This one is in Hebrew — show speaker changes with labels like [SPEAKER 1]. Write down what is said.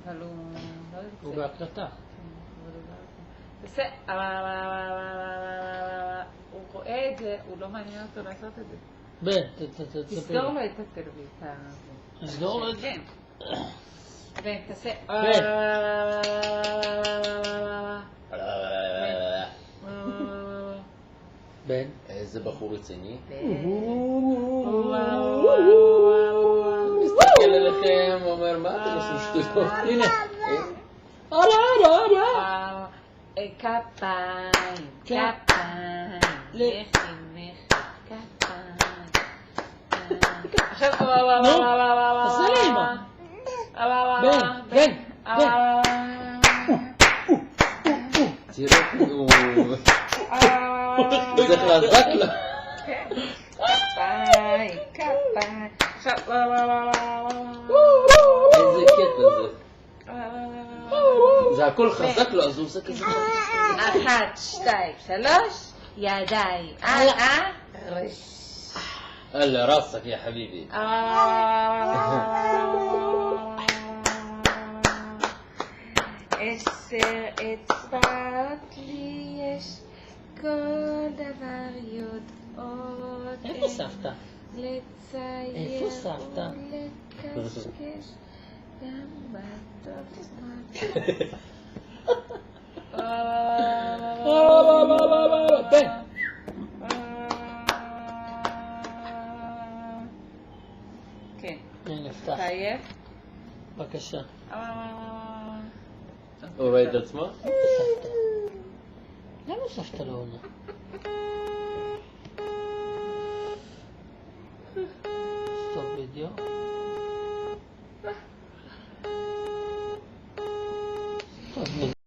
[SPEAKER 1] אבל הוא לא יוצא.
[SPEAKER 2] הוא בהקלטה.
[SPEAKER 1] בסדר, הוא רואה את זה, הוא לא מעניין אותו לעשות את זה.
[SPEAKER 2] בן,
[SPEAKER 1] תסגור לו את הטלוויזיה.
[SPEAKER 2] תסגור לו את זה?
[SPEAKER 1] בן, תעשה...
[SPEAKER 2] בן.
[SPEAKER 3] איזה בחור רציני. מסתכל עליכם, אומר, מה אתם עושים שטויות?
[SPEAKER 2] הנה.
[SPEAKER 1] כפיים, כפיים, לכי, כפיים. עכשיו...
[SPEAKER 2] תעשה לאמא. בן.
[SPEAKER 3] תראו, זה חזק לו.
[SPEAKER 1] כפיים, כפיים. עכשיו...
[SPEAKER 3] איזה קטע זה. זה הכל חזק לו, אז הוא עושה כזה.
[SPEAKER 1] 1, 2, 3, ידיים.
[SPEAKER 3] אללה, רסק יא חביבי.
[SPEAKER 1] 10 אצבעות לי יש, כל דבר יודעות.
[SPEAKER 2] איפה סבתא?
[SPEAKER 1] לצייר
[SPEAKER 2] איפה סבתא?
[SPEAKER 1] ולקשקש גם בטוב.
[SPEAKER 2] בן.
[SPEAKER 1] כן.
[SPEAKER 2] הנה, פתח.
[SPEAKER 1] אתה עייף?
[SPEAKER 2] בבקשה.
[SPEAKER 3] הוא רואה את עצמו?
[SPEAKER 2] סבתא. למה סבתא לא עונה? סטופ וידאו. טוב,